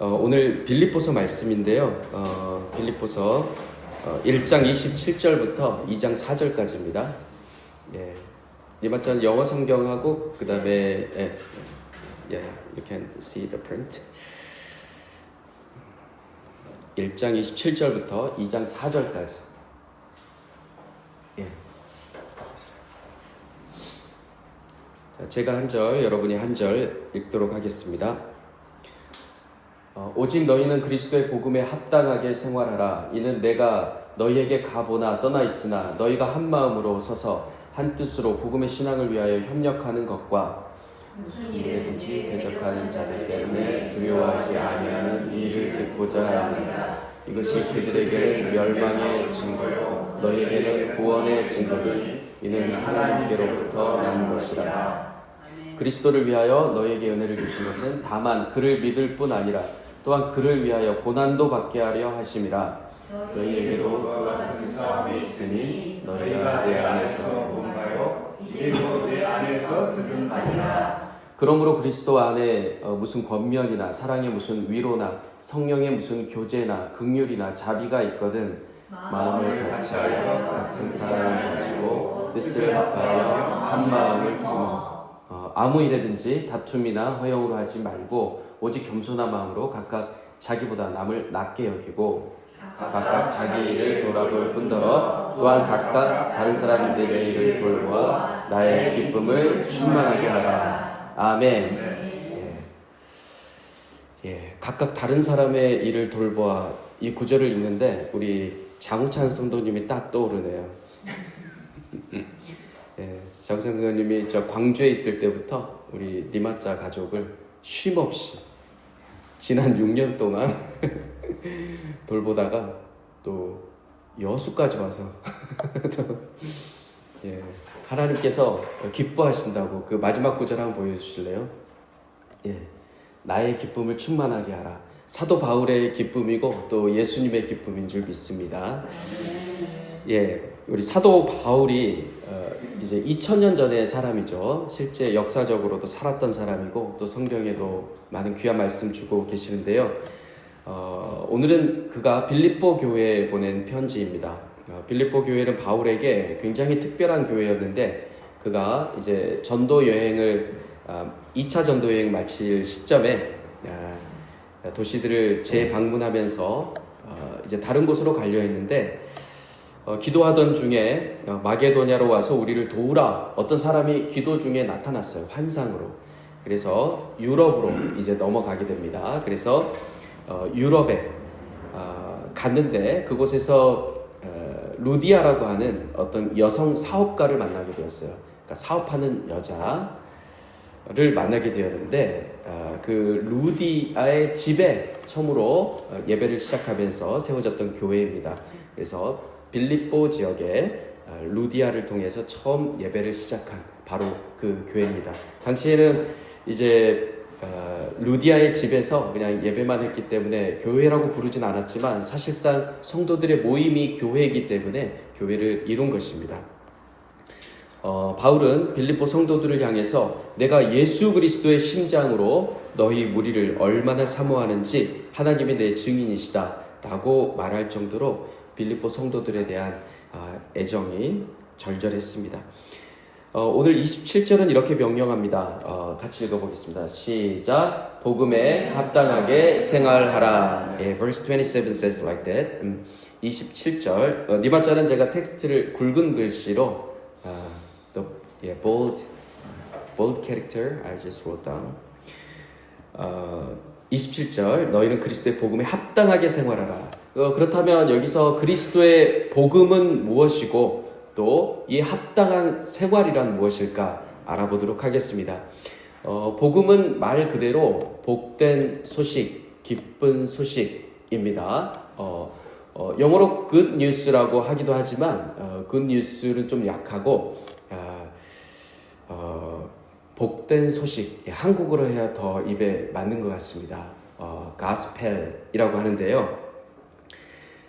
오늘 빌립보서 말씀인데요. 빌립보서 1장 27절부터 2장 4절까지입니다. 예. 이맞전 영어 성경하고 그 다음에 you can see the print. 1장 27절부터 2장 4절까지. 예. 자, 제가 한 절, 여러분이 한 절 읽도록 하겠습니다. 오직 너희는 그리스도의 복음에 합당하게 생활하라. 이는 내가 너희에게 가보나 떠나 있으나 너희가 한 마음으로 서서 한 뜻으로 복음의 신앙을 위하여 협력하는 것과 무슨 일에든지 대적하는 자들 때문에 두려워하지 아니하는 이 일을 듣고자 합니다. 이것이 그들에게 멸망의 증거요 너희에게는 구원의 증거니 이는 하나님께로부터 난 것이라. 그리스도를 위하여 너희에게 은혜를 주신 것은 다만 그를 믿을 뿐 아니라 또한 그를 위하여 고난도 받게 하려 하심이라. 너희에게도 그와 같은 싸움이 있으니 너희가 내 안에서 뭔가요? 이제도 내 안에서 들은 바니라. 그러므로 그리스도 안에 무슨 권면이나 사랑의 무슨 위로나 성령의 무슨 교제나 긍휼이나 자비가 있거든 마음을 같이하여 같은 사랑을 가지고 뜻을 합하여 한 마음을 품어 아무 일에든지 다툼이나 허영으로 하지 말고 오직 겸손한 마음으로 각각 자기보다 남을 낮게 여기고 각각 자기 일을 돌아볼 뿐더러 또한 각각 다른 사람들의 일을 돌보아 나의 기쁨을 충만하게 하라. 아멘. 예, 각각 다른 사람의 일을 돌보아 이 구절을 읽는데 우리 장우찬 성도님이 딱 떠오르네요. 예, 장우찬 성도님이 저 광주에 있을 때부터 우리 니마짜 가족을 쉼없이 지난 6년 동안 돌보다가 또 여수까지 와서 예, 하나님께서 기뻐하신다고 그 마지막 구절 한번 보여주실래요? 예, 나의 기쁨을 충만하게 하라. 사도 바울의 기쁨이고 또 예수님의 기쁨인 줄 믿습니다. 예, 우리 사도 바울이 이제 2000년 전의 사람이죠. 실제 역사적으로도 살았던 사람이고 또 성경에도 많은 귀한 말씀 주고 계시는데요. 오늘은 그가 빌립보 교회에 보낸 편지입니다. 빌립보 교회는 바울에게 굉장히 특별한 교회였는데 그가 이제 전도 여행을 2차 전도 여행 마칠 시점에 도시들을 재방문하면서 이제 다른 곳으로 가려 했는데 기도하던 중에 마게도냐로 와서 우리를 도우라 어떤 사람이 기도 중에 나타났어요. 환상으로. 그래서 유럽으로 이제 넘어가게 됩니다. 그래서 유럽에 갔는데 그곳에서 루디아라고 하는 어떤 여성 사업가를 만나게 되었어요. 그러니까 사업하는 여자를 만나게 되었는데 그 루디아의 집에 처음으로 예배를 시작하면서 세워졌던 교회입니다. 그래서 빌립보 지역에 루디아를 통해서 처음 예배를 시작한 바로 그 교회입니다. 당시에는 이제 루디아의 집에서 그냥 예배만 했기 때문에 교회라고 부르진 않았지만 사실상 성도들의 모임이 교회이기 때문에 교회를 이룬 것입니다. 바울은 빌립보 성도들을 향해서 내가 예수 그리스도의 심장으로 너희 무리를 얼마나 사모하는지 하나님이 내 증인이시다 라고 말할 정도로 빌립보 성도들에 대한 애정이 절절했습니다. 오늘 27절은 이렇게 명령합니다. 같이 읽어보겠습니다. 시작. 복음에 합당하게 생활하라. Verse 27 says like that. 27절. 니마자는 제가 텍스트를 굵은 글씨로 bold character I just wrote down. 27절. 너희는 그리스도의 복음에 합당하게 생활하라. 그렇다면 여기서 그리스도의 복음은 무엇이고 또 이 합당한 생활이란 무엇일까 알아보도록 하겠습니다. 복음은 말 그대로 복된 소식, 기쁜 소식입니다. 영어로 good news라고 하기도 하지만 good news는 좀 약하고 복된 소식, 한국어로 해야 더 입에 맞는 것 같습니다. gospel이라고 하는데요.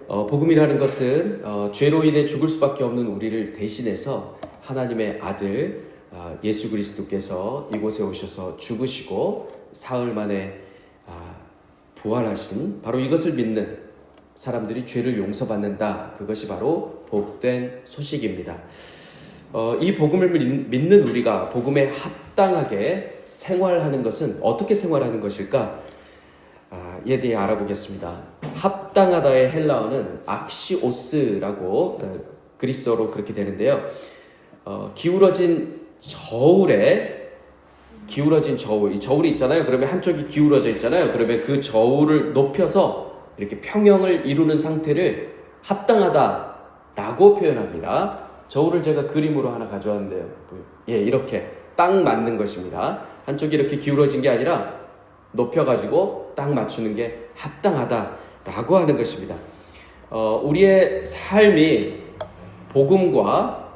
복음이라는 것은 죄로 인해 죽을 수밖에 없는 우리를 대신해서 하나님의 아들 예수 그리스도께서 이곳에 오셔서 죽으시고 사흘 만에 부활하신 바로 이것을 믿는 사람들이 죄를 용서받는다. 그것이 바로 복된 소식입니다. 이 복음을 믿는 우리가 복음에 합당하게 생활하는 것은 어떻게 생활하는 것일까? 이에 대해 알아보겠습니다. 합당하다의 헬라어는 악시오스라고 그리스어로 그렇게 되는데요. 기울어진 저울, 이 저울이 있잖아요. 그러면 한쪽이 기울어져 있잖아요. 그러면 그 저울을 높여서 이렇게 평형을 이루는 상태를 합당하다라고 표현합니다. 저울을 제가 그림으로 하나 가져왔는데요. 예, 이렇게 딱 맞는 것입니다. 한쪽이 이렇게 기울어진 게 아니라 높여가지고 딱 맞추는 게 합당하다라고 하는 것입니다. 우리의 삶이 복음과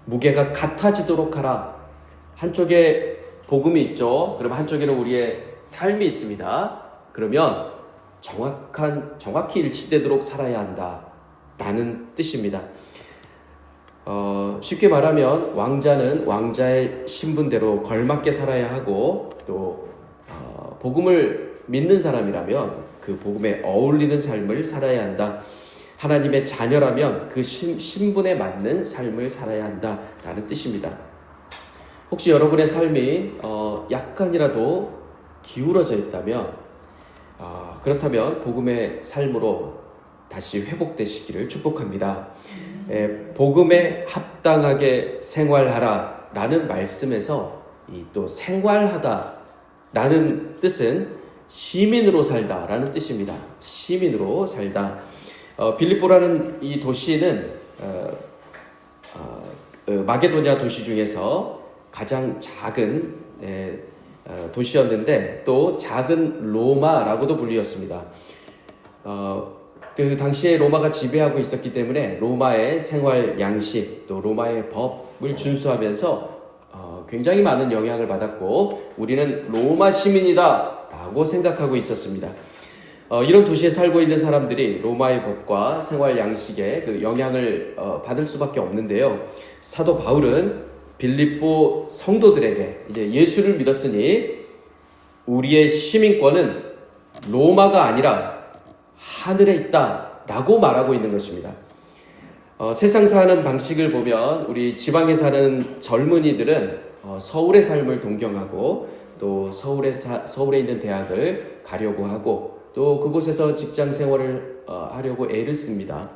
무게가 같아지도록 하라. 한쪽에 복음이 있죠. 그러면 한쪽에는 우리의 삶이 있습니다. 그러면 정확히 일치되도록 살아야 한다라는 뜻입니다. 쉽게 말하면 왕자는 왕자의 신분대로 걸맞게 살아야 하고 또 복음을 믿는 사람이라면 그 복음에 어울리는 삶을 살아야 한다. 하나님의 자녀라면 그 신분에 맞는 삶을 살아야 한다라는 뜻입니다. 혹시 여러분의 삶이 약간이라도 기울어져 있다면 그렇다면 복음의 삶으로 다시 회복되시기를 축복합니다. 복음에 합당하게 생활하라 라는 말씀에서 또 생활하다 라는 뜻은 시민으로 살다 라는 뜻입니다. 시민으로 살다. 빌립보라는 이 도시는 마게도냐 도시 중에서 가장 작은 도시였는데 또 작은 로마라고도 불리었습니다. 그 당시에 로마가 지배하고 있었기 때문에 로마의 생활 양식 또 로마의 법을 준수하면서 굉장히 많은 영향을 받았고 우리는 로마 시민이다 라고 생각하고 있었습니다. 이런 도시에 살고 있는 사람들이 로마의 법과 생활 양식에 그 영향을 받을 수밖에 없는데요. 사도 바울은 빌립보 성도들에게 이제 예수를 믿었으니 우리의 시민권은 로마가 아니라 하늘에 있다 라고 말하고 있는 것입니다. 세상 사는 방식을 보면 우리 지방에 사는 젊은이들은 서울의 삶을 동경하고 또 서울에 있는 대학을 가려고 하고 또 그곳에서 직장 생활을 하려고 애를 씁니다.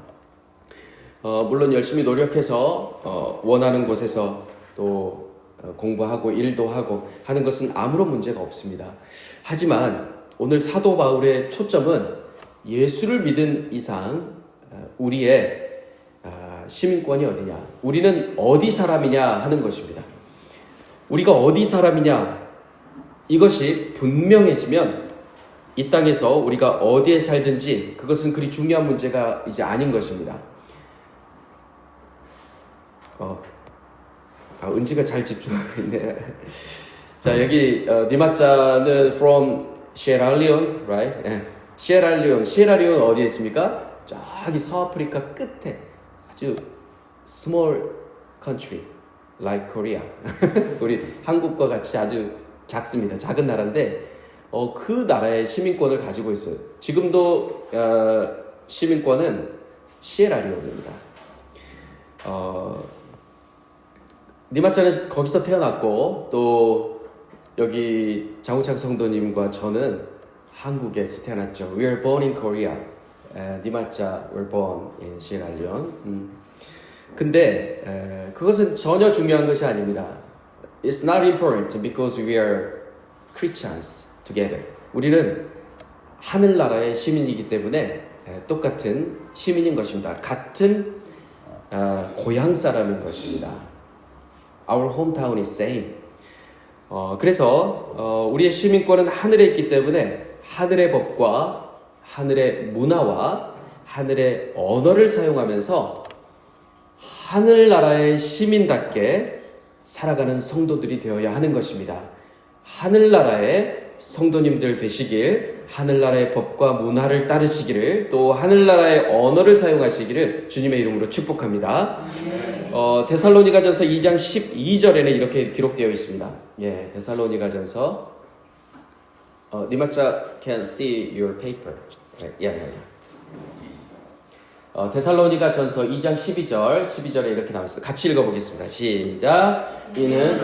물론 열심히 노력해서 원하는 곳에서 또 공부하고 일도 하고 하는 것은 아무런 문제가 없습니다. 하지만 오늘 사도 바울의 초점은 예수를 믿은 이상 우리의 시민권이 어디냐, 우리는 어디 사람이냐 하는 것입니다. 우리가 어디 사람이냐 이것이 분명해지면 이 땅에서 우리가 어디에 살든지 그것은 그리 중요한 문제가 이제 아닌 것입니다. 은지가 잘 집중하고 있네. 자, 여기 니마자는 from Sierra Leone, right? Sierra Leone 어디에 있습니까? 저기 서아프리카 끝에 아주 small country like Korea. 우리 한국과 같이 아주 작습니다. 작은 나라인데 그 나라의 시민권을 가지고 있어요. 지금도 시민권은 시에라리온입니다. 니마자는 거기서 태어났고 또 여기 장우창 성도님과 저는 한국에서 태어났죠. We are born in Korea. 니마자 were born in Sierra Leone. 근데 그것은 전혀 중요한 것이 아닙니다. It's not important because we are Christians together. 우리는 하늘나라의 시민이기 때문에 똑같은 시민인 것입니다. 같은 고향 사람인 것입니다. Our hometown is same. 그래서 우리의 시민권은 하늘에 있기 때문에 하늘의 법과 하늘의 문화와 하늘의 언어를 사용하면서 하늘나라의 시민답게 살아가는 성도들이 되어야 하는 것입니다. 하늘나라의 성도님들 되시길, 하늘나라의 법과 문화를 따르시기를, 또 하늘나라의 언어를 사용하시기를 주님의 이름으로 축복합니다. 데살로니가전서 2장 12절에는 이렇게 기록되어 있습니다. 예, 데살로니가전서 니마짜 can see your paper. 데살로니가 전서 2장 12절에 이렇게 나와있어요. 같이 읽어보겠습니다. 시작. 이는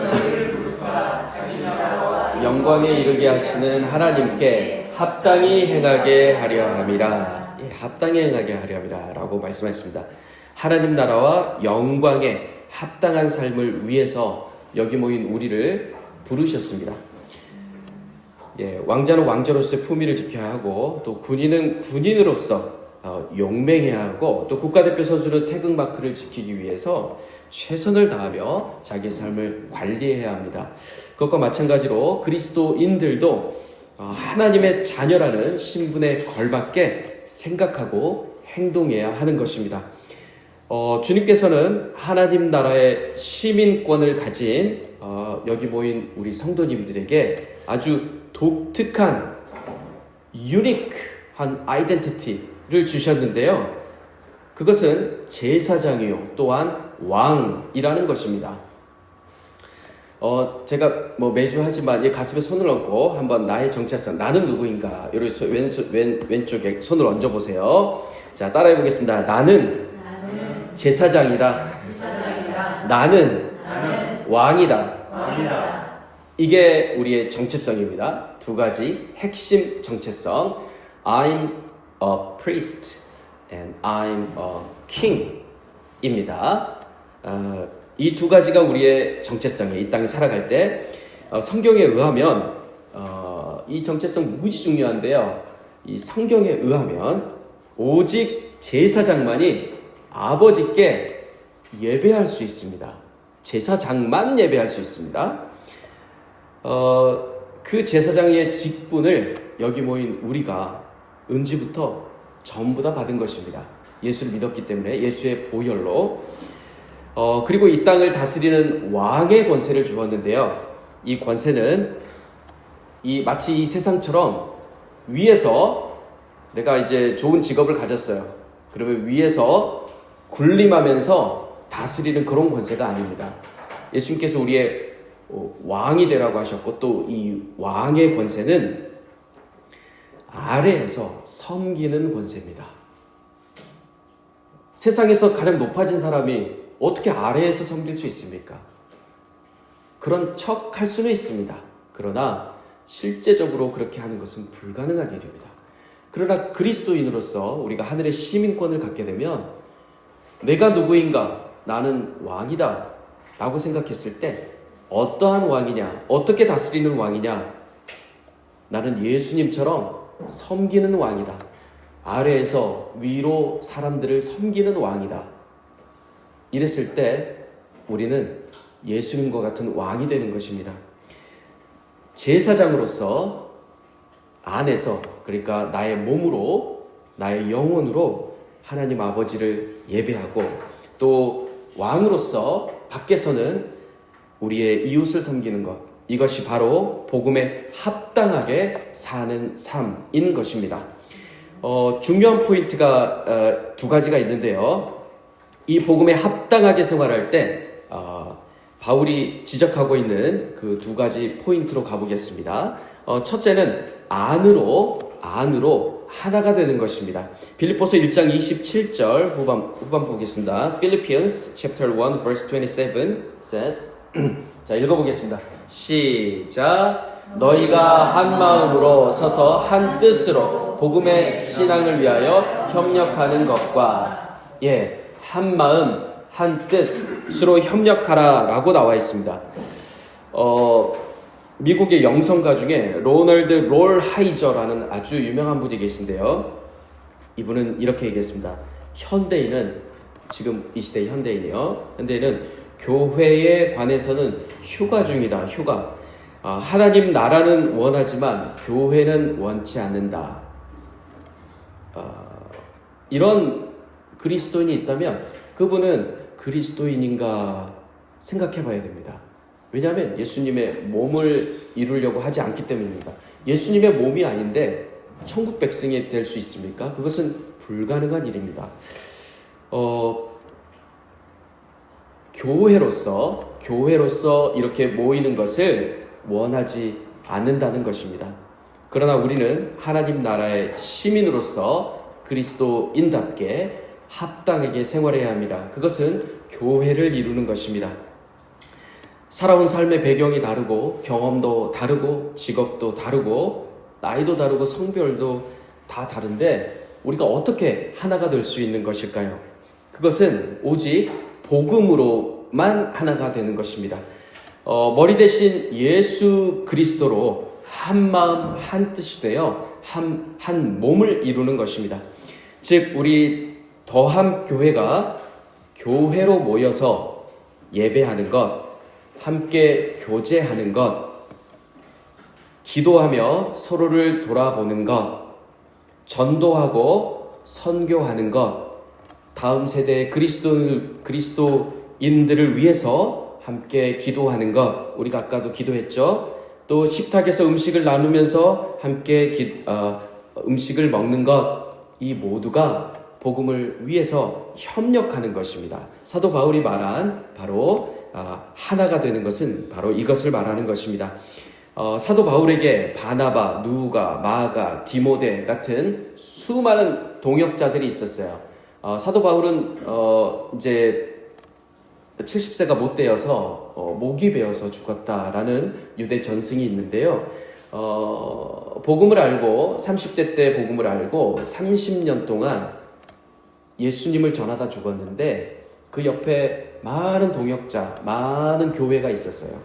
영광에 이르게 하시는 하나님께 합당히 행하게 하려 함이라. 합당히 행하게 하려 함이라 라고 말씀하셨습니다. 하나님 나라와 영광에 합당한 삶을 위해서 여기 모인 우리를 부르셨습니다. 왕자는 왕자로서의 품위를 지켜야 하고, 또 군인은 군인으로서 용맹해야 하고, 또 국가대표 선수는 태극마크를 지키기 위해서 최선을 다하며 자기의 삶을 관리해야 합니다. 그것과 마찬가지로 그리스도인들도 하나님의 자녀라는 신분에 걸맞게 생각하고 행동해야 하는 것입니다. 주님께서는 하나님 나라의 시민권을 가진 여기 모인 우리 성도님들에게 아주 독특한 유니크한 아이덴티티를 주셨는데요. 그것은 제사장이요 또한 왕이라는 것입니다. 제가 매주 하지만 가슴에 손을 얹고 한번 나의 정체성, 나는 누구인가, 이렇게 왼쪽에 손을 얹어보세요. 자, 따라해 보겠습니다. 나는 제사장이다. 나는 왕이다. 이게 우리의 정체성입니다. 두 가지 핵심 정체성. I'm a priest and I'm a king 입니다. 이 두 가지가 우리의 정체성이에요. 이 땅에 살아갈 때 성경에 의하면 이 정체성 무지 중요한데요. 이 성경에 의하면 오직 제사장만이 아버지께 예배할 수 있습니다. 제사장만 예배할 수 있습니다. 그 제사장의 직분을 여기 모인 우리가 은지부터 전부 다 받은 것입니다. 예수를 믿었기 때문에 예수의 보혈로. 그리고 이 땅을 다스리는 왕의 권세를 주었는데요. 이 권세는 마치 이 세상처럼 위에서 내가 이제 좋은 직업을 가졌어요. 그러면 위에서 군림하면서 다스리는 그런 권세가 아닙니다. 예수님께서 우리의 왕이 되라고 하셨고, 또 이 왕의 권세는 아래에서 섬기는 권세입니다. 세상에서 가장 높아진 사람이 어떻게 아래에서 섬길 수 있습니까? 그런 척 할 수는 있습니다. 그러나 실제적으로 그렇게 하는 것은 불가능한 일입니다. 그러나 그리스도인으로서 우리가 하늘의 시민권을 갖게 되면 내가 누구인가? 나는 왕이다 라고 생각했을 때 어떠한 왕이냐? 어떻게 다스리는 왕이냐? 나는 예수님처럼 섬기는 왕이다. 아래에서 위로 사람들을 섬기는 왕이다. 이랬을 때 우리는 예수님과 같은 왕이 되는 것입니다. 제사장으로서 안에서, 그러니까 나의 몸으로, 나의 영혼으로 하나님 아버지를 예배하고, 또 왕으로서 밖에서는 우리의 이웃을 섬기는 것, 이것이 바로 복음에 합당하게 사는 삶인 것입니다. 중요한 포인트가 두 가지가 있는데요. 이 복음에 합당하게 생활할 때 바울이 지적하고 있는 그 두 가지 포인트로 가보겠습니다. 첫째는 안으로 하나가 되는 것입니다. 빌립보서 1장 27절 후반 보겠습니다. Philippians chapter 1 verse 27 says 자, 읽어보겠습니다. 시작. 너희가 한 마음으로 서서 한 뜻으로 복음의 신앙을 위하여 협력하는 것과 한 마음 한 뜻으로 협력하라 라고 나와 있습니다. 미국의 영성가 중에 로널드 롤 하이저라는 아주 유명한 분이 계신데요. 이분은 이렇게 얘기했습니다. 현대인은, 지금 이 시대의 현대인은 교회에 관해서는 휴가 중이다. 휴가. 하나님 나라는 원하지만 교회는 원치 않는다. 이런 그리스도인이 있다면 그분은 그리스도인인가 생각해 봐야 됩니다. 왜냐하면 예수님의 몸을 이루려고 하지 않기 때문입니다. 예수님의 몸이 아닌데 천국 백성이 될 수 있습니까? 그것은 불가능한 일입니다. 교회로서 이렇게 모이는 것을 원하지 않는다는 것입니다. 그러나 우리는 하나님 나라의 시민으로서 그리스도인답게 합당하게 생활해야 합니다. 그것은 교회를 이루는 것입니다. 살아온 삶의 배경이 다르고 경험도 다르고 직업도 다르고 나이도 다르고 성별도 다 다른데 우리가 어떻게 하나가 될 수 있는 것일까요? 그것은 오직 복음으로만 하나가 되는 것입니다. 머리 대신 예수 그리스도로 한 마음 한 뜻이 되어 한 몸을 이루는 것입니다. 즉 우리 더함 교회가 교회로 모여서 예배하는 것, 함께 교제하는 것, 기도하며 서로를 돌아보는 것, 전도하고 선교하는 것, 다음 세대의 그리스도인들을 위해서 함께 기도하는 것, 우리가 아까도 기도했죠. 또 식탁에서 음식을 나누면서 함께 음식을 먹는 것, 이 모두가 복음을 위해서 협력하는 것입니다. 사도 바울이 말한 바로 하나가 되는 것은 바로 이것을 말하는 것입니다. 사도 바울에게 바나바, 누가, 마가, 디모데 같은 수많은 동역자들이 있었어요. 사도 바울은 이제 70세가 못 되어서 목이 베어서 죽었다라는 유대 전승이 있는데요. 복음을 알고 30대 때 복음을 알고 30년 동안 예수님을 전하다 죽었는데 그 옆에 많은 동역자, 많은 교회가 있었어요.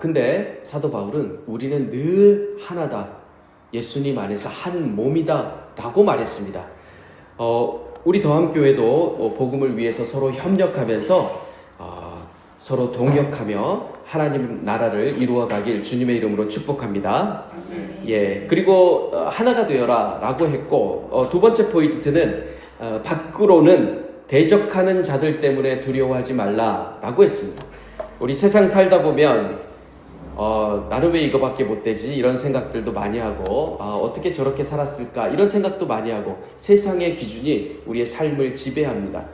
근데 사도 바울은 우리는 늘 하나다. 예수님 안에서 한 몸이다. 라고 말했습니다. 우리 더함교회도 복음을 위해서 서로 협력하면서 서로 동역하며 하나님 나라를 이루어가길 주님의 이름으로 축복합니다. 예, 그리고 하나가 되어라 라고 했고 두 번째 포인트는 밖으로는 대적하는 자들 때문에 두려워하지 말라 라고 했습니다. 우리 세상 살다 보면 나는 왜 이거밖에 못 되지? 이런 생각들도 많이 하고 어떻게 저렇게 살았을까? 이런 생각도 많이 하고 세상의 기준이 우리의 삶을 지배합니다.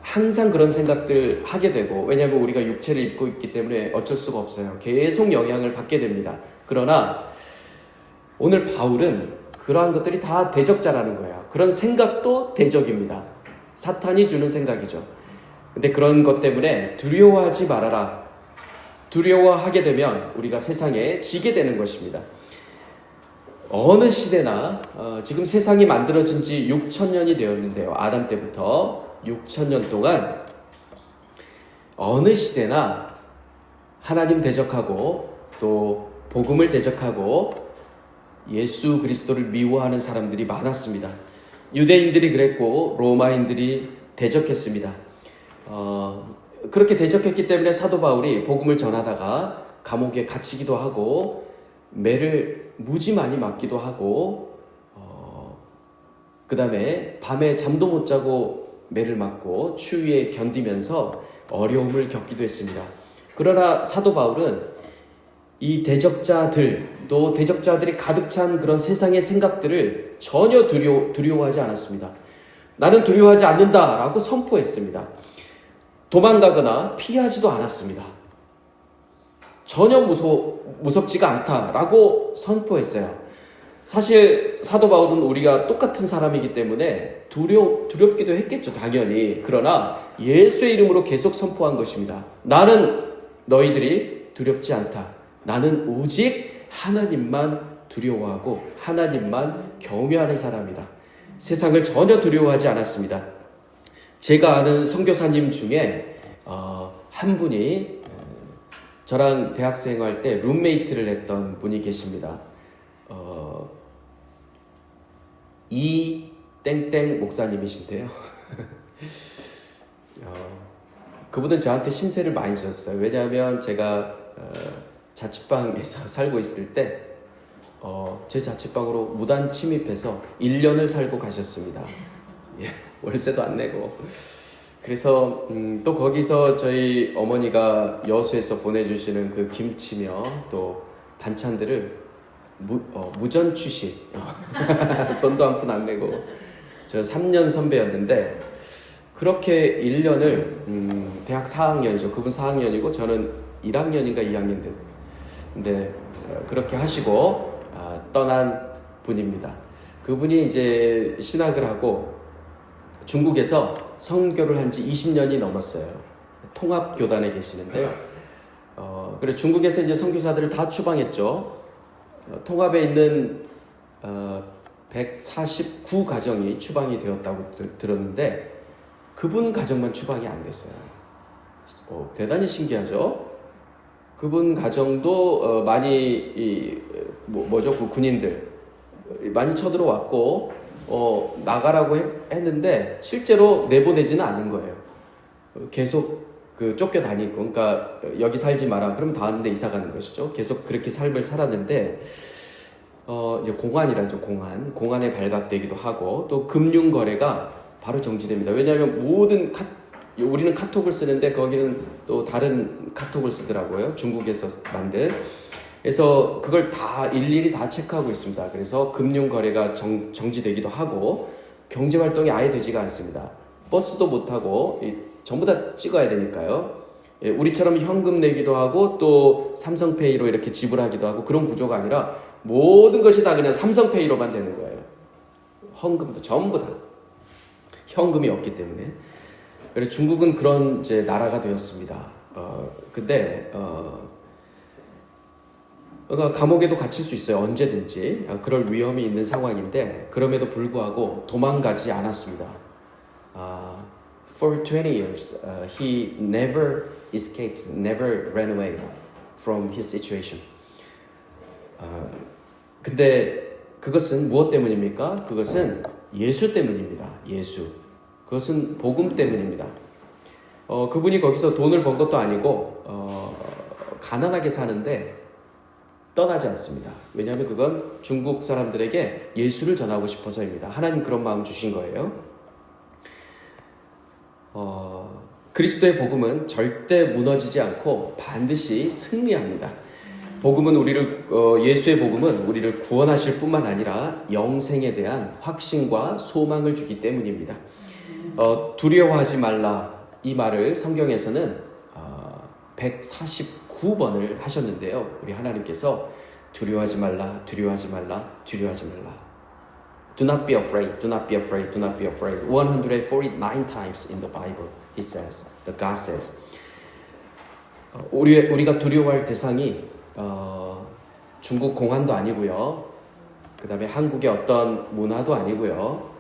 항상 그런 생각들 하게 되고 왜냐하면 우리가 육체를 입고 있기 때문에 어쩔 수가 없어요. 계속 영향을 받게 됩니다. 그러나 오늘 바울은 그러한 것들이 다 대적자라는 거예요. 그런 생각도 대적입니다. 사탄이 주는 생각이죠. 근데 그런 것 때문에 두려워하지 말아라. 두려워하게 되면 우리가 세상에 지게 되는 것입니다. 어느 시대나 지금 세상이 만들어진 지 6,000년이 되었는데요. 아담 때부터 6,000년 동안 어느 시대나 하나님 대적하고 또 복음을 대적하고 예수 그리스도를 미워하는 사람들이 많았습니다. 유대인들이 그랬고 로마인들이 대적했습니다. 그렇게 대적했기 때문에 사도 바울이 복음을 전하다가 감옥에 갇히기도 하고 매를 무지 많이 맞기도 하고 그 다음에 밤에 잠도 못 자고 매를 맞고 추위에 견디면서 어려움을 겪기도 했습니다. 그러나 사도 바울은 이 대적자들도 대적자들이 가득 찬 그런 세상의 생각들을 전혀 두려워하지 않았습니다. 나는 두려워하지 않는다라고 선포했습니다. 도망가거나 피하지도 않았습니다. 전혀 무섭지가 않다라고 선포했어요. 사실 사도 바울은 우리가 똑같은 사람이기 때문에 두렵기도 했겠죠, 당연히. 그러나 예수의 이름으로 계속 선포한 것입니다. 나는 너희들이 두렵지 않다. 나는 오직 하나님만 두려워하고 하나님만 경외하는 사람이다. 세상을 전혀 두려워하지 않았습니다. 제가 아는 선교사님 중에 한 분이 저랑 대학생 할 때 룸메이트를 했던 분이 계십니다. 이 땡땡 목사님이신데요. 그분은 저한테 신세를 많이 졌어요. 왜냐하면 제가 자취방에서 살고 있을 때 제 자취방으로 무단 침입해서 1년을 살고 가셨습니다. 예, 월세도 안 내고. 그래서 또 거기서 저희 어머니가 여수에서 보내주시는 그 김치며 또 반찬들을 무전 취식 돈도 한 푼 안 내고 저 3년 선배였는데 그렇게 1년을 대학 4학년이죠. 그분 4학년이고 저는 1학년인가 2학년 됐어요. 근데 그렇게 하시고 떠난 분입니다. 그분이 이제 신학을 하고 중국에서 선교를 한 지 20년이 넘었어요. 통합교단에 계시는데요. 그래 중국에서 이제 선교사들을 다 추방했죠. 통합에 있는 149 가정이 추방이 되었다고 들었는데 그분 가정만 추방이 안 됐어요. 대단히 신기하죠. 그분 가정도 많이 그 군인들 많이 쳐들어왔고 나가라고 했는데 실제로 내보내지는 않은 거예요. 계속 쫓겨다니고, 그러니까 여기 살지 마라. 그럼 다른 데 이사 가는 것이죠. 계속 그렇게 삶을 살았는데 이제 공안이라죠. 공안에 발각되기도 하고 또 금융 거래가 바로 정지됩니다. 왜냐하면 우리는 카톡을 쓰는데 거기는 또 다른 카톡을 쓰더라고요. 중국에서 만든. 그래서 그걸 다 일일이 다 체크하고 있습니다. 그래서 금융 거래가 정지되기도 하고 경제 활동이 아예 되지가 않습니다. 버스도 못 타고 전부 다 찍어야 되니까요. 우리처럼 현금 내기도 하고 또 삼성페이로 이렇게 지불하기도 하고 그런 구조가 아니라 모든 것이 다 그냥 삼성페이로만 되는 거예요. 헌금도 전부 다 현금이 없기 때문에. 그래서 중국은 그런 이제 나라가 되었습니다. 근데 감옥에도 갇힐 수 있어요. 언제든지. 그럴 위험이 있는 상황인데 그럼에도 불구하고 도망가지 않았습니다. For 20 years, he never escaped, never ran away from his situation. 근데 그것은 무엇 때문입니까? 그것은 예수 때문입니다. 예수. 그것은 복음 때문입니다. 그분이 거기서 돈을 번 것도 아니고 가난하게 사는데 떠나지 않습니다. 왜냐하면 그건 중국 사람들에게 예수를 전하고 싶어서입니다. 하나님 그런 마음 주신 거예요. 그리스도의 복음은 절대 무너지지 않고 반드시 승리합니다. 복음은 예수의 복음은 우리를 구원하실 뿐만 아니라 영생에 대한 확신과 소망을 주기 때문입니다. 두려워하지 말라 이 말을 성경에서는 149번을 하셨는데요. 우리 하나님께서 두려워하지 말라, 두려워하지 말라, 두려워하지 말라. Do not be afraid, do not be afraid, do not be afraid. 149 times in the Bible, He says, the God says. 우리가 두려워할 대상이 중국 공안도 아니고요. 그 다음에 한국의 어떤 문화도 아니고요.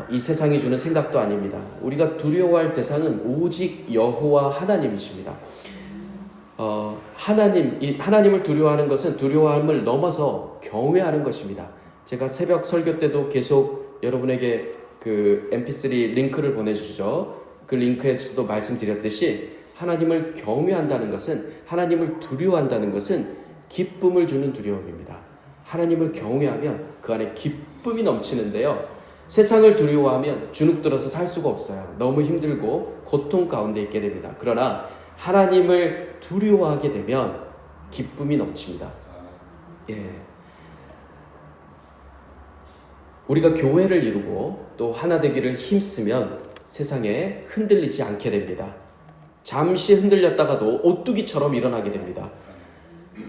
이 세상이 주는 생각도 아닙니다. 우리가 두려워할 대상은 오직 여호와 하나님이십니다. 하나님을 두려워하는 것은 두려워함을 넘어서 경외하는 것입니다. 제가 새벽 설교 때도 계속 여러분에게 그 mp3 링크를 보내주죠. 그 링크에서도 말씀드렸듯이 하나님을 경외한다는 것은, 하나님을 두려워한다는 것은 기쁨을 주는 두려움입니다. 하나님을 경외하면 그 안에 기쁨이 넘치는데요. 세상을 두려워하면 주눅들어서 살 수가 없어요. 너무 힘들고 고통 가운데 있게 됩니다. 그러나 하나님을 두려워하게 되면 기쁨이 넘칩니다. 우리가 교회를 이루고 또 하나 되기를 힘쓰면 세상에 흔들리지 않게 됩니다. 잠시 흔들렸다가도 오뚜기처럼 일어나게 됩니다.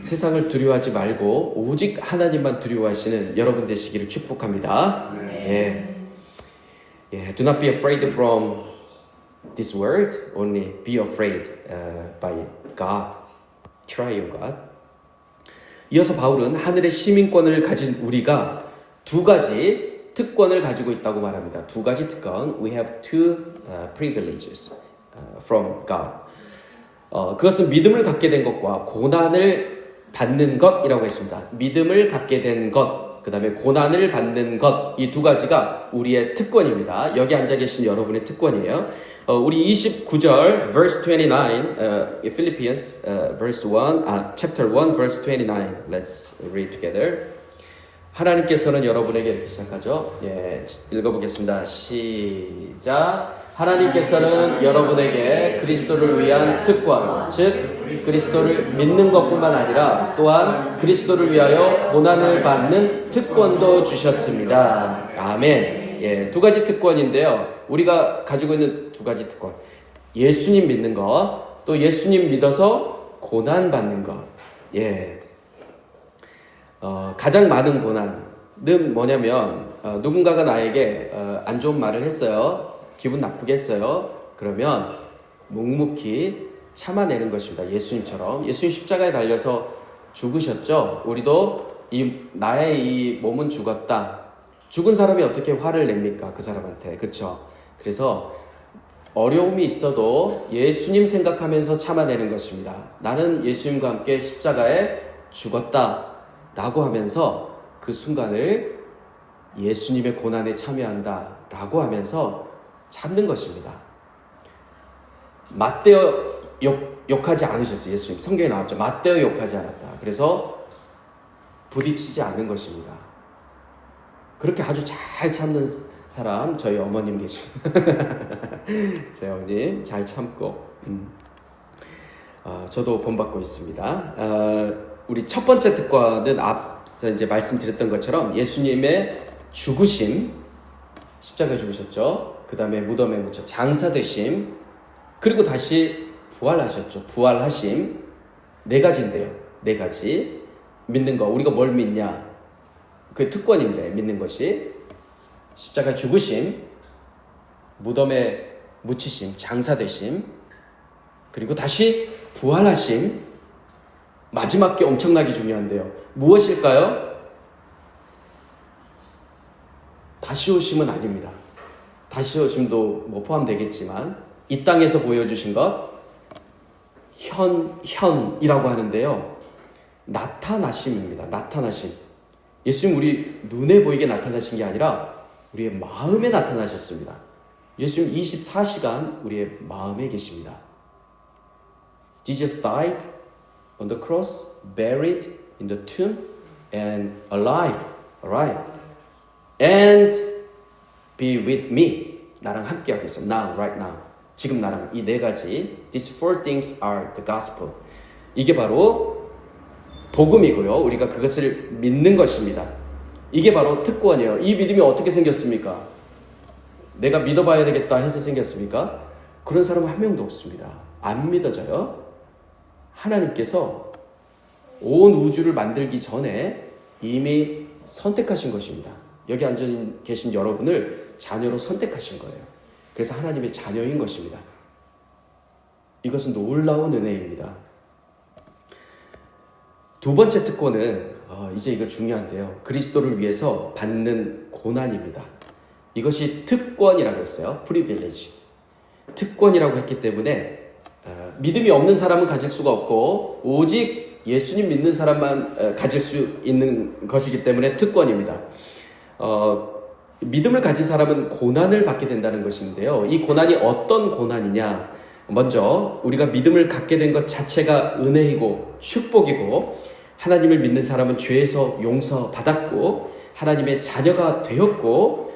세상을 두려워하지 말고 오직 하나님만 두려워하시는 여러분 되시기를 축복합니다. Do not be afraid from this world, only be afraid by God, triune God. 이어서 바울은 하늘의 시민권을 가진 우리가 두 가지 특권을 가지고 있다고 말합니다. 두 가지 특권. We have two privileges from God. 그것은 믿음을 갖게 된 것과 고난을 받는 것이라고 했습니다. 믿음을 갖게 된 것, 그 다음에 고난을 받는 것, 이 두 가지가 우리의 특권입니다. 여기 앉아 계신 여러분의 특권이에요. 우리 29절, verse 29, Philippians, chapter 1, verse 29. Let's read together. 하나님께서는 여러분에게 이렇게 시작하죠. 읽어보겠습니다. 시작. 하나님께서는 여러분에게 그리스도를 위한 특권, 즉 그리스도를 믿는 것뿐만 아니라 또한 그리스도를 위하여 고난을 받는 특권도 주셨습니다. 아멘. 두 가지 특권인데요. 우리가 가지고 있는 두 가지 특권. 예수님 믿는 것, 또 예수님 믿어서 고난 받는 것. 가장 많은 고난은 뭐냐면 누군가가 나에게 안 좋은 말을 했어요. 기분 나쁘게 했어요. 그러면 묵묵히 참아내는 것입니다. 예수님처럼. 예수님 십자가에 달려서 죽으셨죠. 우리도 나의 이 몸은 죽었다. 죽은 사람이 어떻게 화를 냅니까? 그 사람한테. 그렇죠? 그래서 어려움이 있어도 예수님 생각하면서 참아내는 것입니다. 나는 예수님과 함께 십자가에 죽었다 라고 하면서 그 순간을 예수님의 고난에 참여한다 라고 하면서 참는 것입니다. 맞대어 욕하지 않으셨어요. 예수님 성경에 나왔죠. 맞대어 욕하지 않았다. 그래서 부딪히지 않는 것입니다. 그렇게 아주 잘 참는 사람 저희 어머님 계십니다. 저희 어머님 잘 참고 저도 본받고 있습니다. 우리 첫 번째 특권은 앞서 이제 말씀드렸던 것처럼 예수님의 죽으심, 십자가에 죽으셨죠. 그 다음에 무덤에 묻혀 장사되심, 그리고 다시 부활하셨죠. 부활하심. 네 가지인데요. 네 가지. 믿는 거. 우리가 뭘 믿냐? 그 특권인데 믿는 것이 십자가에 죽으심, 무덤에 묻히심, 장사되심, 그리고 다시 부활하심. 마지막 게 엄청나게 중요한데요. 무엇일까요? 다시 오심은 아닙니다. 다시 오심도 뭐 포함되겠지만 이 땅에서 보여주신 것 현이라고 하는데요. 나타나심입니다. 나타나심. 예수님 우리 눈에 보이게 나타나신 게 아니라 우리의 마음에 나타나셨습니다. 예수님 24시간 우리의 마음에 계십니다. Jesus died on the cross, buried in the tomb, and alive, and be with me. 나랑 함께하고 있어. Now, right now. 지금 나랑 이 네 가지. These four things are the gospel. 이게 바로 복음이고요. 우리가 그것을 믿는 것입니다. 이게 바로 특권이에요. 이 믿음이 어떻게 생겼습니까? 내가 믿어봐야 되겠다 해서 생겼습니까? 그런 사람은 한 명도 없습니다. 안 믿어져요. 하나님께서 온 우주를 만들기 전에 이미 선택하신 것입니다. 여기 앉아 계신 여러분을 자녀로 선택하신 거예요. 그래서 하나님의 자녀인 것입니다. 이것은 놀라운 은혜입니다. 두 번째 특권은 이제 이거 중요한데요. 그리스도를 위해서 받는 고난입니다. 이것이 특권이라고 했어요. privilege. 특권이라고 했기 때문에 믿음이 없는 사람은 가질 수가 없고 오직 예수님 믿는 사람만 가질 수 있는 것이기 때문에 특권입니다. 믿음을 가진 사람은 고난을 받게 된다는 것인데요. 이 고난이 어떤 고난이냐? 먼저 우리가 믿음을 갖게 된 것 자체가 은혜이고 축복이고 하나님을 믿는 사람은 죄에서 용서받았고 하나님의 자녀가 되었고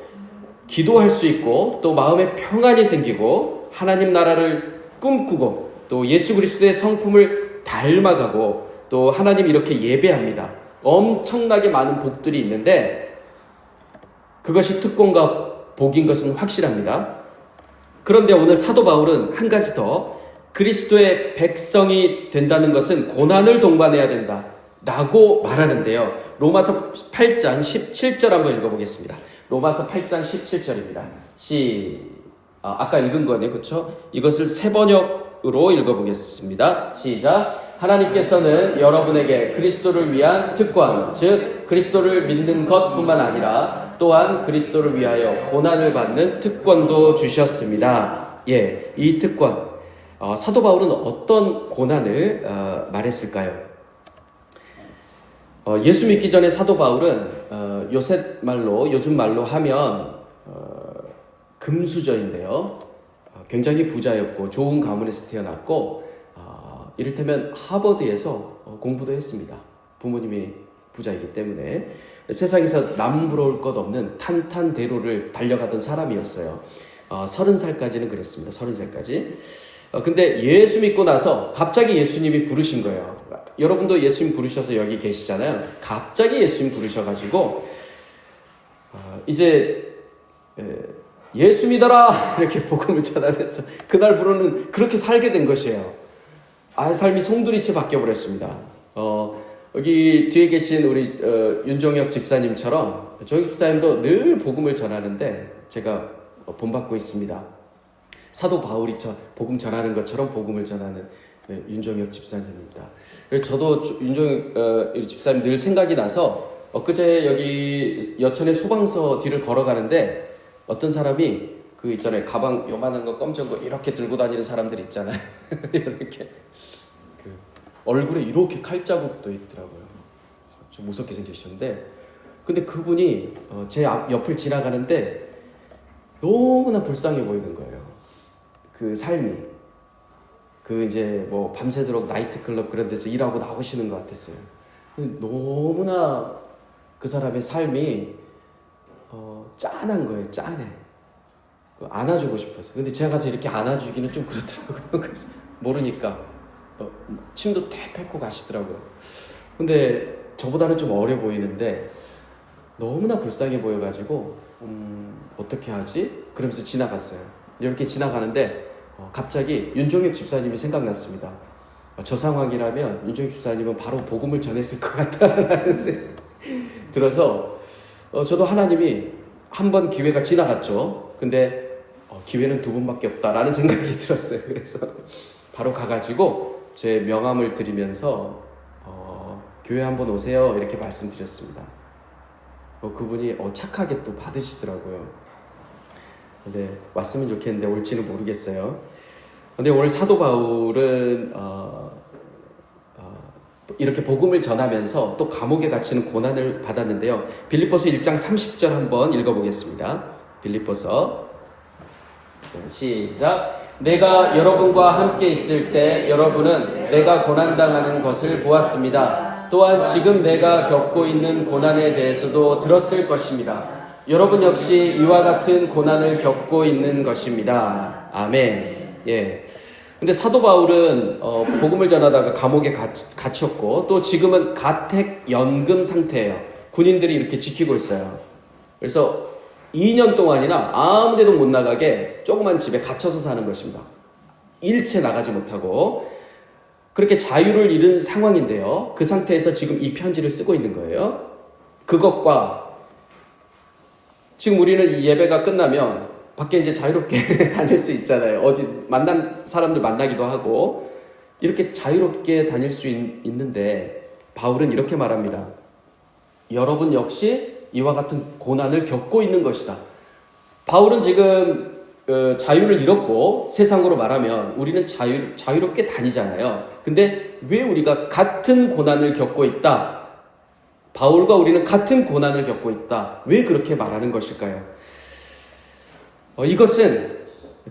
기도할 수 있고 또 마음에 평안이 생기고 하나님 나라를 꿈꾸고 또 예수 그리스도의 성품을 닮아가고 또 하나님 이렇게 예배합니다. 엄청나게 많은 복들이 있는데 그것이 특권과 복인 것은 확실합니다. 그런데 오늘 사도 바울은 한 가지 더 그리스도의 백성이 된다는 것은 고난을 동반해야 된다 라고 말하는데요. 로마서 8장 17절 한번 읽어보겠습니다. 로마서 8장 17절입니다. 아까 읽은 거네요. 그렇죠? 이것을 새 번역으로 읽어보겠습니다. 시작. 하나님께서는 여러분에게 그리스도를 위한 특권, 즉 그리스도를 믿는 것뿐만 아니라 또한 그리스도를 위하여 고난을 받는 특권도 주셨습니다. 예, 이 특권. 사도 바울은 어떤 고난을 말했을까요? 예수 믿기 전에 사도 바울은 요즘 말로 하면 금수저인데요. 굉장히 부자였고 좋은 가문에서 태어났고 이를테면 하버드에서 공부도 했습니다. 부모님이 부자이기 때문에 세상에서 남부러울 것 없는 탄탄대로를 달려가던 사람이었어요. 30살까지는 그랬습니다. 30살까지. 근데 예수 믿고 나서 갑자기 예수님이 부르신 거예요. 여러분도 예수님 부르셔서 여기 계시잖아요. 갑자기 예수님 부르셔가지고 이제 예수 믿어라 이렇게 복음을 전하면서 그날부로는 그렇게 살게 된 것이에요. 삶이 송두리째 바뀌어버렸습니다. 여기 뒤에 계신 우리 윤종혁 집사님처럼 저희 집사님도 늘 복음을 전하는데 제가 본받고 있습니다. 사도 바울이 복음 전하는 것처럼 복음을 전하는 윤종혁 집사님입니다. 그래서 저도 윤종혁 집사님 늘 생각이 나서 엊그제 여기 여천의 소방서 뒤를 걸어가는데 어떤 사람이 그 있잖아요. 가방 요만한 거 검정 거 이렇게 들고 다니는 사람들 있잖아요. 이렇게 얼굴에 이렇게 칼자국도 있더라고요. 좀 무섭게 생기셨는데, 근데 그분이 제 옆을 지나가는데 너무나 불쌍해 보이는 거예요. 그 삶이 이제 뭐 밤새도록 나이트클럽 그런 데서 일하고 나오시는 것 같았어요. 너무나 그 사람의 삶이 짠한 거예요. 짠해. 안아주고 싶어서. 근데 제가 가서 이렇게 안아주기는 좀 그렇더라고요. 그래서 모르니까 침도 태 뱉고 가시더라고요. 근데 저보다는 좀 어려 보이는데 너무나 불쌍해 보여가지고 어떻게 하지? 그러면서 지나갔어요. 이렇게 지나가는데 갑자기 윤종혁 집사님이 생각났습니다. 저 상황이라면 윤종혁 집사님은 바로 복음을 전했을 것 같다라는 생각이 들어서 저도 하나님이 한 번 기회가 지나갔죠. 근데 기회는 두 번밖에 없다라는 생각이 들었어요. 그래서 바로 가가지고 제 명함을 드리면서 교회 한번 오세요 이렇게 말씀드렸습니다. 그분이 착하게 또 받으시더라고요. 근데 왔으면 좋겠는데 올지는 모르겠어요. 근데 오늘 사도 바울은 이렇게 복음을 전하면서 또 감옥에 갇히는 고난을 받았는데요. 빌립보서 1장 30절 한번 읽어보겠습니다. 빌립보서 시작. 내가 여러분과 함께 있을 때 여러분은 내가 고난당하는 것을 보았습니다. 또한 지금 내가 겪고 있는 고난에 대해서도 들었을 것입니다. 여러분 역시 이와 같은 고난을 겪고 있는 것입니다. 아멘. 예. 근데 사도 바울은 복음을 전하다가 감옥에 갇혔고 또 지금은 가택 연금 상태예요. 군인들이 이렇게 지키고 있어요. 그래서 2년 동안이나 아무 데도 못 나가게 조그만 집에 갇혀서 사는 것입니다. 일체 나가지 못하고 그렇게 자유를 잃은 상황인데요. 그 상태에서 지금 이 편지를 쓰고 있는 거예요. 그것과 지금 우리는 이 예배가 끝나면 밖에 이제 자유롭게 다닐 수 있잖아요. 어디 만난 사람들 만나기도 하고 이렇게 자유롭게 다닐 수 있는데 바울은 이렇게 말합니다. 여러분 역시 이와 같은 고난을 겪고 있는 것이다. 바울은 지금 자유를 잃었고 세상으로 말하면 우리는 자유롭게 다니잖아요. 근데 왜 우리가 같은 고난을 겪고 있다? 바울과 우리는 같은 고난을 겪고 있다. 왜 그렇게 말하는 것일까요? 이것은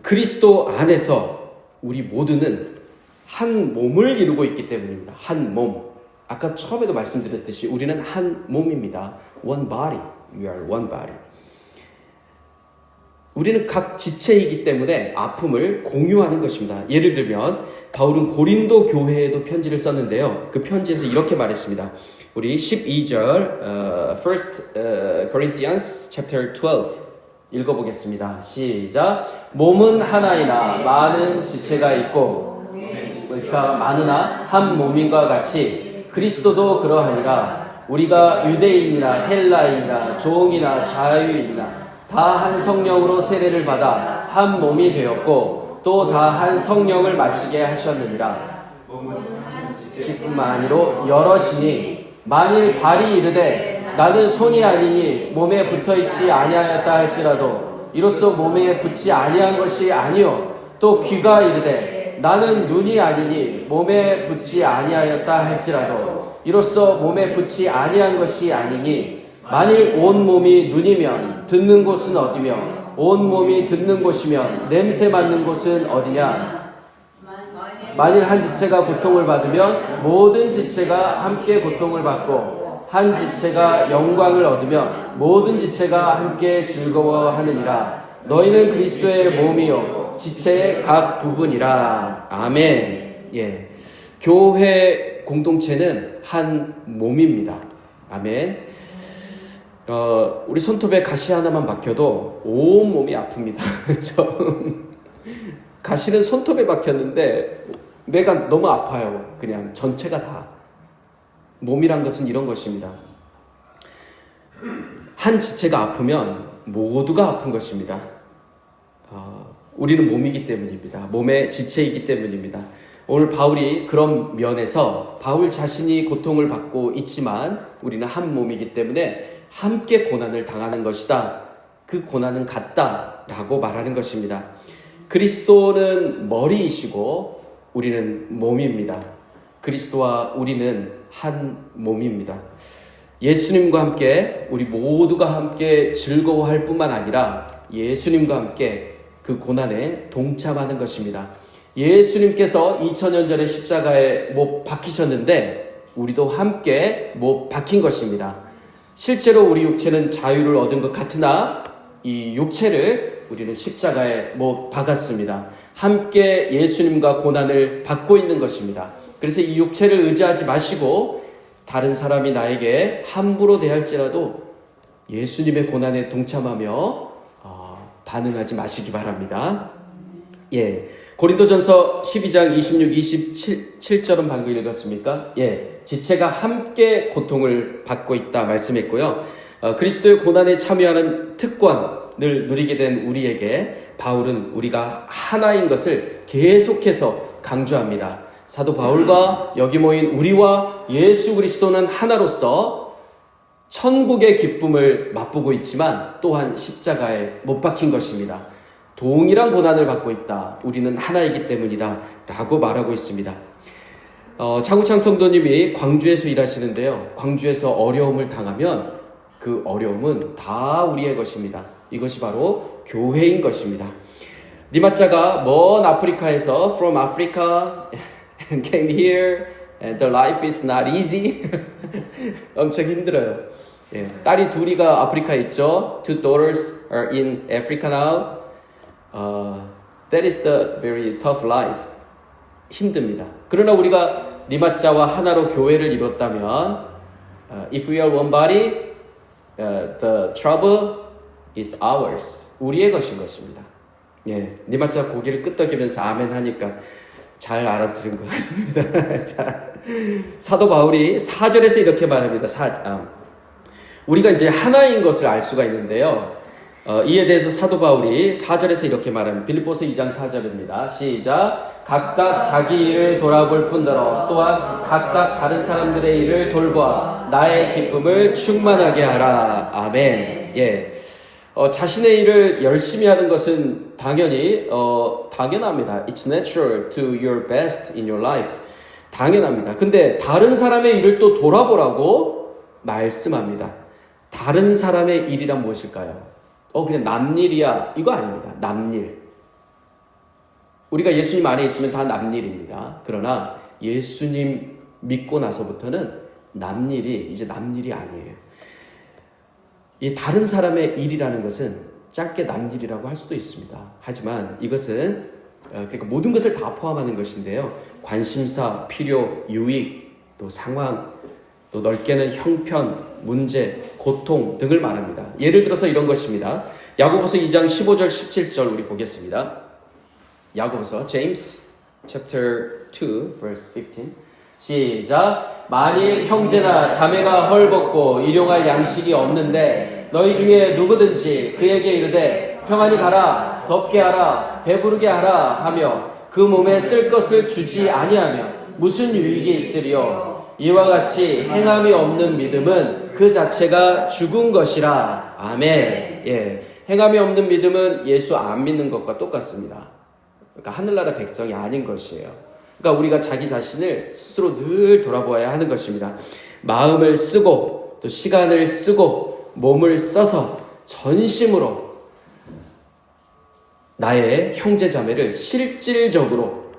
그리스도 안에서 우리 모두는 한 몸을 이루고 있기 때문입니다. 한 몸. 아까 처음에도 말씀드렸듯이 우리는 한 몸입니다. One body. We are one body. 우리는 각 지체이기 때문에 아픔을 공유하는 것입니다. 예를 들면 바울은 고린도 교회에도 편지를 썼는데요. 그 편지에서 이렇게 말했습니다. 우리 12절 First Corinthians chapter 12 읽어보겠습니다. 시작. 몸은 하나이나 많은 지체가 있고 그러니까 많으나 한 몸인과 같이 그리스도도 그러하니라. 우리가 유대인이나 헬라인이나 종이나 자유인이나 다 한 성령으로 세례를 받아 한 몸이 되었고 또 다 한 성령을 마시게 하셨느니라. 지뿐만 아니로 여럿이니 만일 발이 이르되 나는 손이 아니니 몸에 붙어있지 아니하였다 할지라도 이로써 몸에 붙지 아니한 것이 아니요 또 귀가 이르되 나는 눈이 아니니 몸에 붙지 아니하였다 할지라도 이로써 몸에 붙지 아니한 것이 아니니 만일 온 몸이 눈이면 듣는 곳은 어디며 온 몸이 듣는 곳이면 냄새 맡는 곳은 어디냐. 만일 한 지체가 고통을 받으면 모든 지체가 함께 고통을 받고 한 지체가 영광을 얻으면 모든 지체가 함께 즐거워하느니라. 너희는 그리스도의 몸이요 지체의 각 부분이라. 아멘. 예, 교회 공동체는 한 몸입니다. 아멘. 우리 손톱에 가시 하나만 박혀도 온 몸이 아픕니다. 가시는 손톱에 박혔는데 내가 너무 아파요. 그냥 전체가 다. 몸이란 것은 이런 것입니다. 한 지체가 아프면 모두가 아픈 것입니다. 우리는 몸이기 때문입니다. 몸의 지체이기 때문입니다. 오늘 바울이 그런 면에서 바울 자신이 고통을 받고 있지만 우리는 한 몸이기 때문에 함께 고난을 당하는 것이다. 그 고난은 같다라고 말하는 것입니다. 그리스도는 머리이시고 우리는 몸입니다. 그리스도와 우리는 한 몸입니다. 예수님과 함께 우리 모두가 함께 즐거워할 뿐만 아니라 예수님과 함께 그 고난에 동참하는 것입니다. 예수님께서 2000년 전에 십자가에 못 박히셨는데 우리도 함께 못 박힌 것입니다. 실제로 우리 육체는 자유를 얻은 것 같으나 이 육체를 우리는 십자가에 못 박았습니다. 함께 예수님과 고난을 받고 있는 것입니다. 그래서 이 육체를 의지하지 마시고 다른 사람이 나에게 함부로 대할지라도 예수님의 고난에 동참하며 반응하지 마시기 바랍니다. 예, 고린도전서 12장 26, 27절은 방금 읽었습니까? 예, 지체가 함께 고통을 받고 있다 말씀했고요. 그리스도의 고난에 참여하는 특권을 누리게 된 우리에게 바울은 우리가 하나인 것을 계속해서 강조합니다. 사도 바울과 여기 모인 우리와 예수 그리스도는 하나로서 천국의 기쁨을 맛보고 있지만 또한 십자가에 못 박힌 것입니다. 동일한 고난을 받고 있다. 우리는 하나이기 때문이다. 라고 말하고 있습니다. 차구창 성도님이 광주에서 일하시는데요. 광주에서 어려움을 당하면 그 어려움은 다 우리의 것입니다. 이것이 바로 교회인 것입니다. 니마자가 먼 아프리카에서 from Africa and came here and the life is not easy. 엄청 힘들어요. 예, 딸이 둘이가 아프리카에 있죠. Two daughters are in Africa now. That is the very tough life. 힘듭니다. 그러나 우리가 니마자와 하나로 교회를 이뤘다면 if we are one body, the trouble is ours. 우리의 것인 것입니다. 예, 니마자 고개를 끄덕이면서 아멘 하니까 잘 알아들은 것 같습니다. 자, 사도 바울이 4절에서 이렇게 말합니다. 우리가 이제 하나인 것을 알 수가 있는데요. 이에 대해서 사도 바울이 4절에서 이렇게 말합니다. 빌립보서 2장 4절입니다. 시작. 각각 자기 일을 돌아볼 뿐더러 또한 각각 다른 사람들의 일을 돌보아 나의 기쁨을 충만하게 하라. 아멘. 예. 자신의 일을 열심히 하는 것은 당연히 당연합니다. It's natural to your best in your life. 당연합니다. 근데 다른 사람의 일을 또 돌아보라고 말씀합니다. 다른 사람의 일이란 무엇일까요? 그냥 남일이야. 이거 아닙니다. 남일. 우리가 예수님 안에 있으면 다 남일입니다. 그러나 예수님 믿고 나서부터는 남일이 이제 남일이 아니에요. 이 다른 사람의 일이라는 것은 짧게 남일이라고 할 수도 있습니다. 하지만 이것은 그러니까 모든 것을 다 포함하는 것인데요. 관심사, 필요, 유익, 또 상황, 또 넓게는 형편, 문제, 고통 등을 말합니다. 예를 들어서 이런 것입니다. 야고보서 2장 15절 17절 우리 보겠습니다. 야고보서 James chapter 2 verse 15 시작. 만일 형제나 자매가 헐벗고 일용할 양식이 없는데 너희 중에 누구든지 그에게 이르되 평안히 가라, 덥게 하라, 배부르게 하라 하며 그 몸에 쓸 것을 주지 아니하며 무슨 유익이 있으리요? 이와 같이 행함이 없는 믿음은 그 자체가 죽은 것이라. 아멘. 예, 행함이 없는 믿음은 예수 안 믿는 것과 똑같습니다. 그러니까 하늘나라 백성이 아닌 것이에요. 그러니까 우리가 자기 자신을 스스로 늘 돌아보아야 하는 것입니다. 마음을 쓰고 또 시간을 쓰고 몸을 써서 전심으로 나의 형제 자매를 실질적으로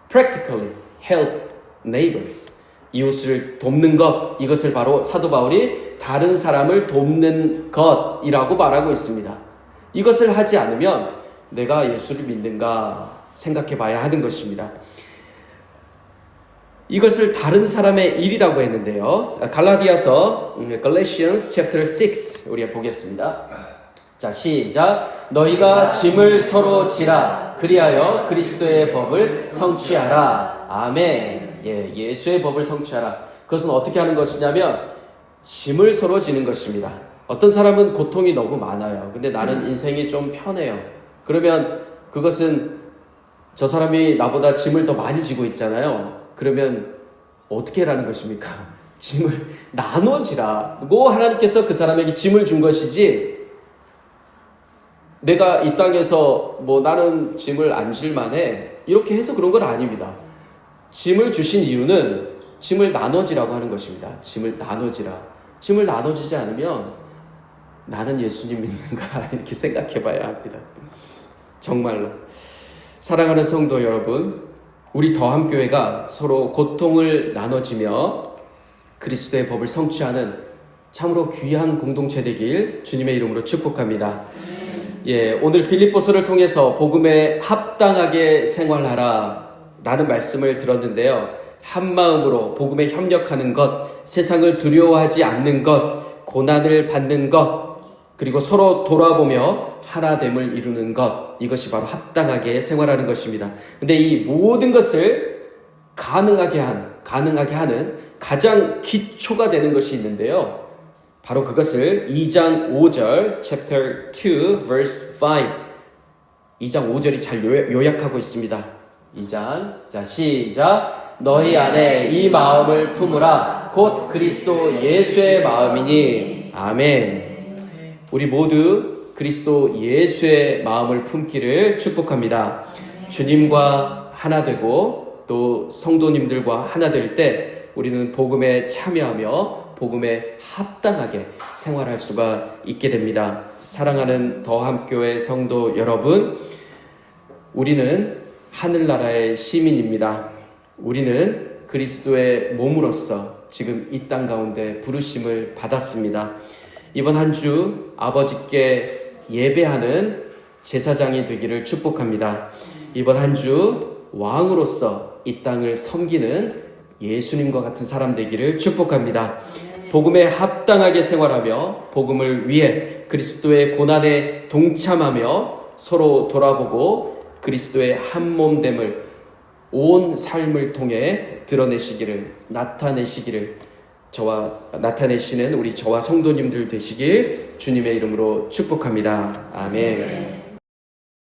practically help neighbors, 이웃을 돕는 것, 이것을 바로 사도 바울이 다른 사람을 돕는 것이라고 말하고 있습니다. 이것을 하지 않으면 내가 예수를 믿는가 생각해 봐야 하는 것입니다. 이것을 다른 사람의 일이라고 했는데요. 갈라디아서 Galatians chapter 6 우리가 보겠습니다. 자, 시작. 너희가 짐을 서로 지라. 그리하여 그리스도의 법을 성취하라. 아멘. 예, 예수의 법을 성취하라. 그것은 어떻게 하는 것이냐면 짐을 서로 지는 것입니다. 어떤 사람은 고통이 너무 많아요. 근데 나는 인생이 좀 편해요. 그러면 그것은 저 사람이 나보다 짐을 더 많이 지고 있잖아요. 그러면 어떻게 하라는 것입니까? 짐을 나눠지라고 하나님께서 그 사람에게 짐을 준 것이지, 내가 이 땅에서 뭐 나는 짐을 안 질 만해 이렇게 해서 그런 건 아닙니다. 짐을 주신 이유는 짐을 나눠지라고 하는 것입니다. 짐을 나눠지라. 짐을 나눠지지 않으면 나는 예수님 믿는가 이렇게 생각해 봐야 합니다. 정말로. 사랑하는 성도 여러분, 우리 더함교회가 서로 고통을 나눠지며 그리스도의 법을 성취하는 참으로 귀한 공동체 되길 주님의 이름으로 축복합니다. 예, 오늘 빌립보서를 통해서 복음에 합당하게 생활하라 라는 말씀을 들었는데요. 한 마음으로 복음에 협력하는 것, 세상을 두려워하지 않는 것, 고난을 받는 것, 그리고 서로 돌아보며 하나됨을 이루는 것, 이것이 바로 합당하게 생활하는 것입니다. 근데 이 모든 것을 가능하게 하는 가장 기초가 되는 것이 있는데요. 바로 그것을 2장 5절 chapter 2 verse 5 2장 5절이 잘 요약하고 있습니다. 2장, 자 시작. 너희 안에 이 마음을 품으라 곧 그리스도 예수의 마음이니. 아멘. 우리 모두 그리스도 예수의 마음을 품기를 축복합니다. 주님과 하나 되고 또 성도님들과 하나 될 때 우리는 복음에 참여하며 복음에 합당하게 생활할 수가 있게 됩니다. 사랑하는 더함교회 성도 여러분, 우리는 하늘나라의 시민입니다. 우리는 그리스도의 몸으로서 지금 이 땅 가운데 부르심을 받았습니다. 이번 한 주 아버지께 예배하는 제사장이 되기를 축복합니다. 이번 한 주 왕으로서 이 땅을 섬기는 예수님과 같은 사람 되기를 축복합니다. 복음에 합당하게 생활하며 복음을 위해 그리스도의 고난에 동참하며 서로 돌아보고 그리스도의 한몸됨을 온 삶을 통해 드러내시기를, 나타내시는 우리 저와 성도님들 되시길 주님의 이름으로 축복합니다. 아멘.